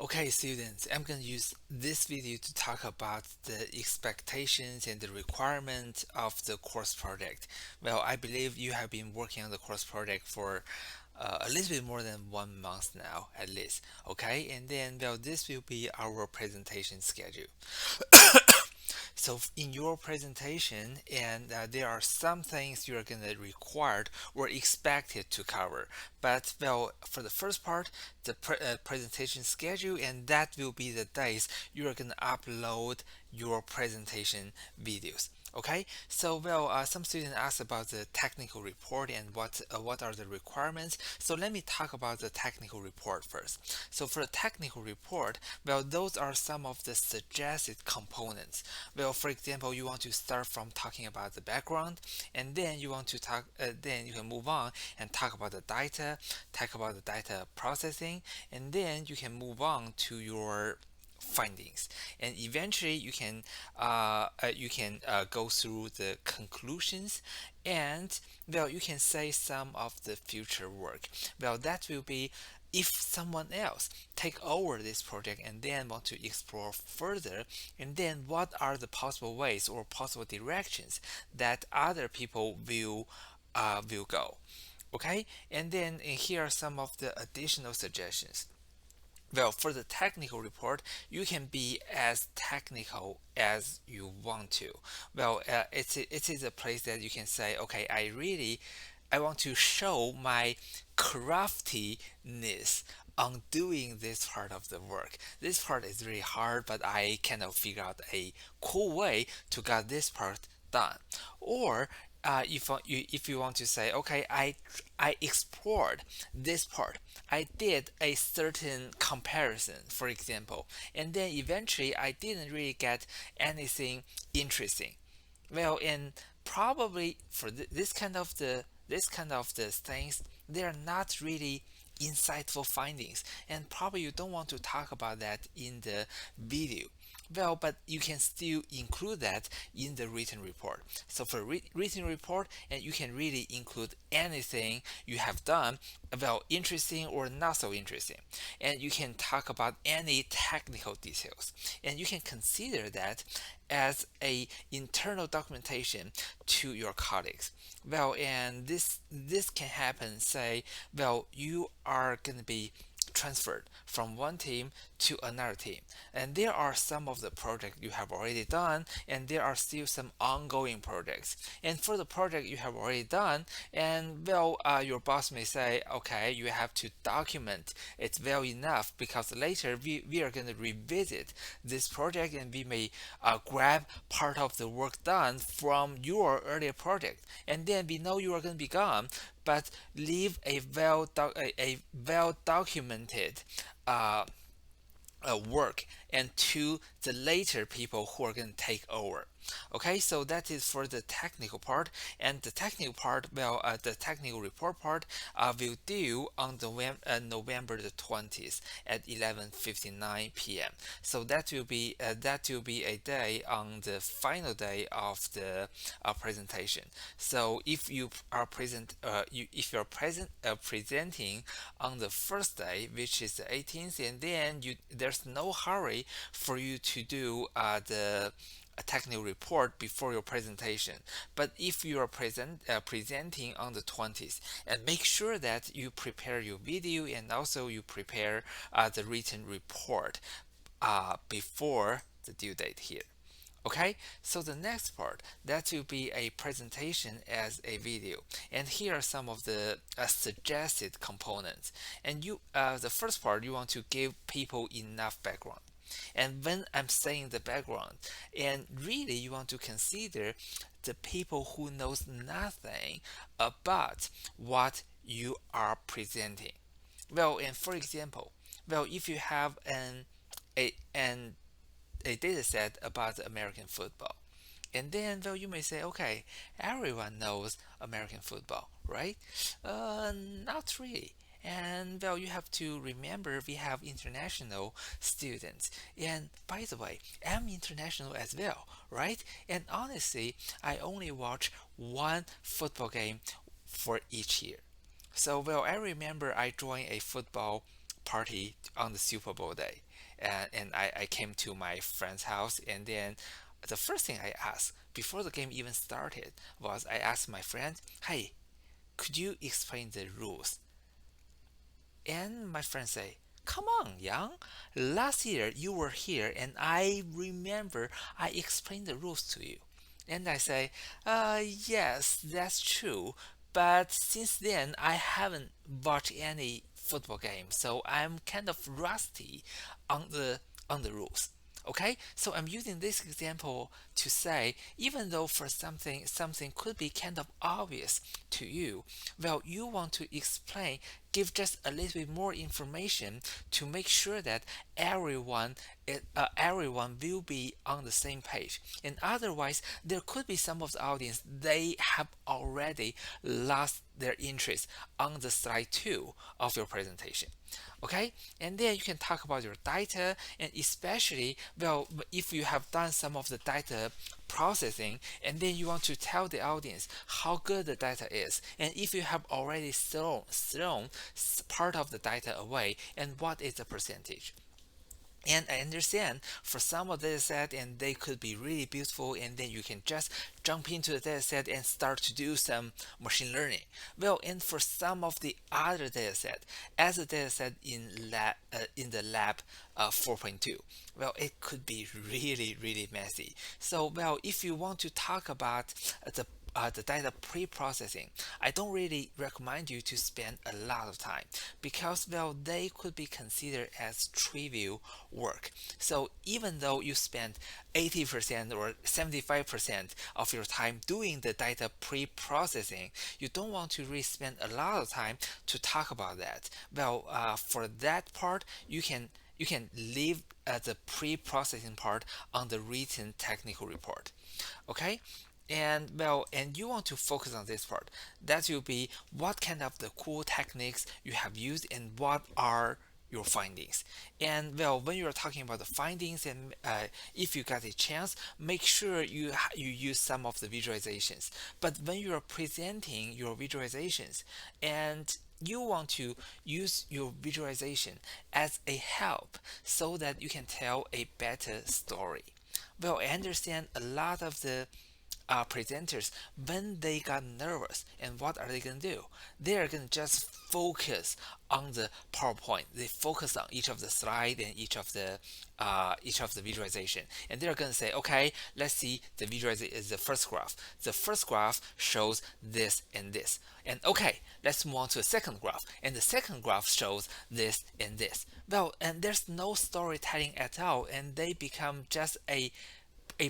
Okay, students, I'm going to use this video to talk about the expectations and the requirement of the course project. Well, I believe you have been working on the course project for a little bit more than 1 month now, at least. Okay, and then, well, this will be our presentation schedule. So in your presentation, and there are some things you're gonna required or expected to cover. But well, for the first part, the presentation schedule, and that will be the days you're gonna upload your presentation videos. Okay, so well, some students asked about the technical report and what are the requirements. So let me talk about the technical report first. So for the technical report, well, those are some of the suggested components. Well, for example, you want to start from talking about the background, and then you want to talk, then you can move on and talk about the data, talk about the data processing, and then you can move on to your findings, and eventually you can go through the conclusions, and well, you can say some of the future work. Well, that will be if someone else take over this project and then want to explore further, and then what are the possible ways or possible directions that other people will go. Okay, and then here are some of the additional suggestions. Well, for the technical report, you can be as technical as you want to. Well, it is a place that you can say, okay, I want to show my craftiness on doing this part of the work. This part is really hard, but I cannot figure out a cool way to get this part done. Or if you want to say, okay, I explored this part. I did a certain comparison, for example, and then eventually I didn't really get anything interesting. Well, and probably for this kind of the things, they are not really insightful findings, and probably you don't want to talk about that in the video. Well, but you can still include that in the written report. So for written report, and you can really include anything you have done, well, interesting or not so interesting, and you can talk about any technical details, and you can consider that as a internal documentation to your colleagues. Well, and this can happen, say, well, you are going to be transferred from one team to another team, and there are some of the projects you have already done, and there are still some ongoing projects. And for the project you have already done, and well, your boss may say, okay, you have to document it well enough, because later we are going to revisit this project, and we may grab part of the work done from your earlier project, and then we know you are going to be gone, but leave a well documented uh, work and to the later people who are going to take over. Okay, so that is for the technical part, and the technical part, well, the technical report part will due on November the 20th at 11:59 p.m. So that will be a day on the final day of the presentation. So if you are if you are presenting on the first day, which is the 18th, and then there's no hurry for you to do the a technical report before your presentation. But if you are presenting on the 20th, and make sure that you prepare your video, and also you prepare the written report before the due date here. Okay, so the next part, that will be a presentation as a video, and here are some of the suggested components. And the first part, you want to give people enough background. And when I'm saying the background, and really you want to consider the people who knows nothing about what you are presenting. Well, and for example, well, if you have an a data set about American football. And then, well, you may say, okay, everyone knows American football, right? Not really. And well, you have to remember we have international students. And by the way, I'm international as well, right? And honestly, I only watch one football game for each year. So, well, I remember I joined a football party on the Super Bowl day, and I came to my friend's house, and then the first thing I asked before the game even started was I asked my friend, "Hey, could you explain the rules?" And my friend say, "Come on, Yang. Last year you were here and I remember I explained the rules to you." And I say, yes, that's true. But since then I haven't watched any football game, so I'm kind of rusty on the rules. Okay, so I'm using this example to say, even though for something could be kind of obvious to you, well, you want to explain, give just a little bit more information to make sure that everyone will be on the same page. And otherwise, there could be some of the audience, they have already lost their interest on the slide 2 of your presentation. Okay, and then you can talk about your data, and especially, well, if you have done some of the data processing, and then you want to tell the audience how good the data is, and if you have already thrown part of the data away, and what is the percentage. And I understand for some of the data set, and they could be really beautiful, and then you can just jump into the data set and start to do some machine learning. Well, and for some of the other data set, as a data set in the lab 4.2, well, it could be really, really messy. So, well, if you want to talk about the data pre-processing, I don't really recommend you to spend a lot of time because, well, they could be considered as trivial work. So even though you spend 80% or 75% of your time doing the data pre-processing, you don't want to really spend a lot of time to talk about that. Well, for that part, you can leave the pre-processing part on the written technical report. Okay, and well, and you want to focus on this part. That will be what kind of the cool techniques you have used and what are your findings. And well, when you're talking about the findings, and if you got a chance, make sure you use some of the visualizations. But when you are presenting your visualizations, and you want to use your visualization as a help so that you can tell a better story. Well, I understand a lot of the presenters, when they got nervous, and what are they going to do? They are going to just focus on the PowerPoint. They focus on each of the slide and each of the visualization, and they're going to say, okay, let's see the visualization is the first graph. The first graph shows this and this, and okay, let's move on to the second graph, and the second graph shows this and this. Well, and there's no storytelling at all, and they become just a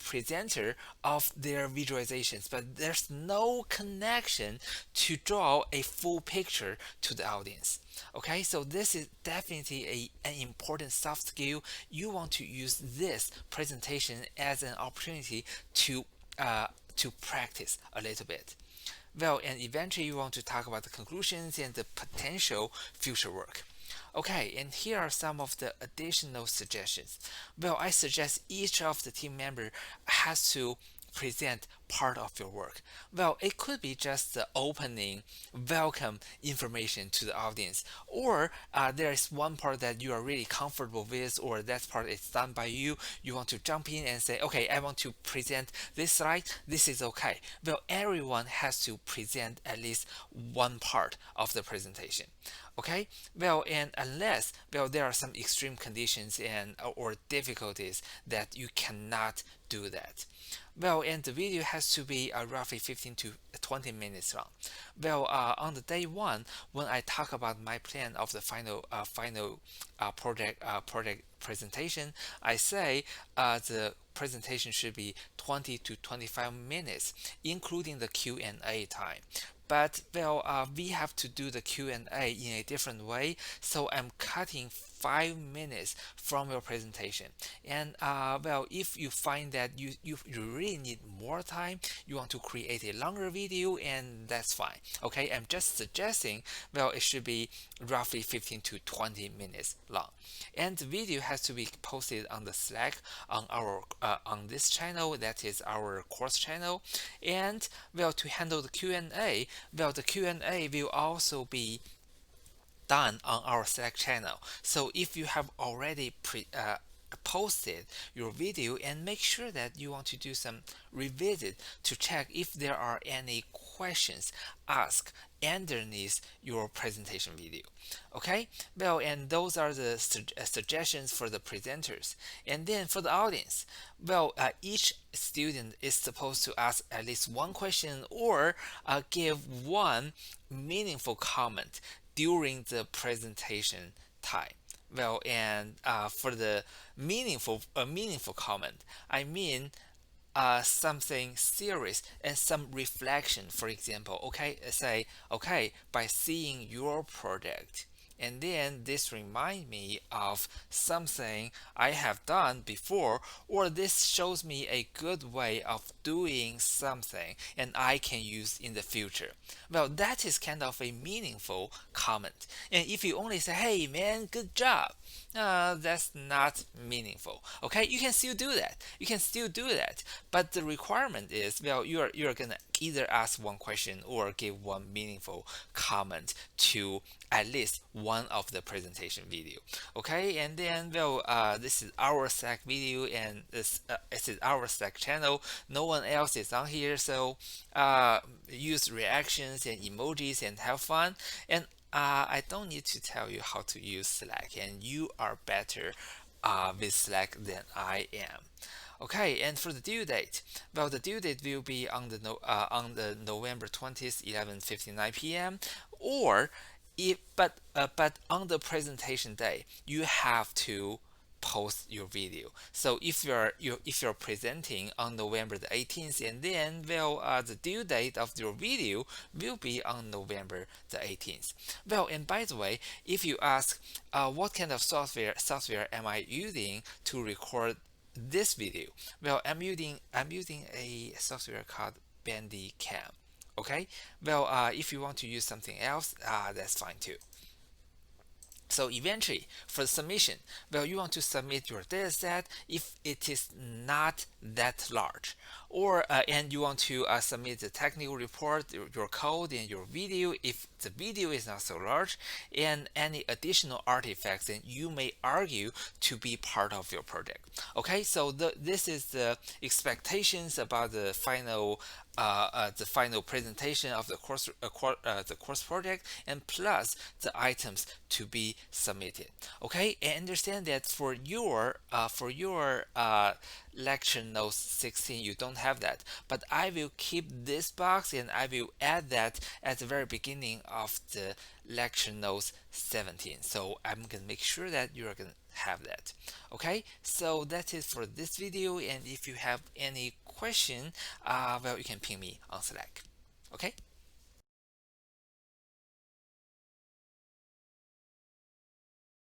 presenter of their visualizations, but there's no connection to draw a full picture to the audience. Okay, so this is definitely an important soft skill. You want to use this presentation as an opportunity to practice a little bit. Well, and eventually you want to talk about the conclusions and the potential future work. Okay, and here are some of the additional suggestions. Well, I suggest each of the team member has to present part of your work. Well, it could be just the opening welcome information to the audience, or there is one part that you are really comfortable with, or that part is done by you. You want to jump in and say, okay, I want to present this slide. This is okay. Well, everyone has to present at least one part of the presentation. Okay, well, and unless, well, there are some extreme conditions and or difficulties that you cannot do that. Well, and the video has to be roughly 15 to 20 minutes long. Well, on the day one, when I talk about my plan of the final project presentation, I say the presentation should be 20 to 25 minutes, including the Q&A time. But well, we have to do the Q&A in a different way, so I'm cutting 5 minutes from your presentation. And well, if you find that you really need more time, you want to create a longer video, and that's fine. Okay, I'm just suggesting, well, it should be roughly 15 to 20 minutes long. And the video has to be posted on the Slack on our on this channel, that is our course channel. And well, to handle the Q&A, well, the Q&A will also be done on our Slack channel. So if you have already posted your video, and make sure that you want to do some revisit to check if there are any questions asked underneath your presentation video. Okay, well, and those are the suggestions for the presenters. And then for the audience, well, each student is supposed to ask at least one question or give one meaningful comment during the presentation time. Well, and for the meaningful comment, I mean something serious and some reflection. For example, okay, say, okay, by seeing your project, and then this remind me of something I have done before, or this shows me a good way of doing something and I can use in the future. Well, that is kind of a meaningful comment. And if you only say, hey man, good job, that's not meaningful. Okay, you can still do that. You can still do that, but the requirement is, well, you're gonna either ask one question or give one meaningful comment to at least one of the presentation video. Okay, and then, well, this is our Slack video, and this is our Slack channel. No one else is on here, so use reactions and emojis and have fun. And I don't need to tell you how to use Slack, and you are better with Slack than I am. Okay, and for the due date, well, the due date will be on the November 20th, 11:59 p.m. Or but on the presentation day, you have to post your video. So if you're presenting on November the 18th, and then, well, the due date of your video will be on November the 18th. Well, and by the way, if you ask what kind of software am I using to record this video, well, I'm using a software called Bandicam. Okay, well, if you want to use something else, that's fine too. So eventually, for the submission, well, you want to submit your dataset if it is not that large, or and you want to submit the technical report, your code, and your video if the video is not so large, and any additional artifacts that you may argue to be part of your project. Okay, so this is the expectations about the final presentation of the course project, and plus the items to be submitted. Okay, and understand that for your lecture notes 16, you don't have that, but I will keep this box and I will add that at the very beginning of the lecture notes 17. So I'm gonna make sure that you're gonna have that. Okay, so that is for this video, and if you have any question, well, you can ping me on Slack. Okay.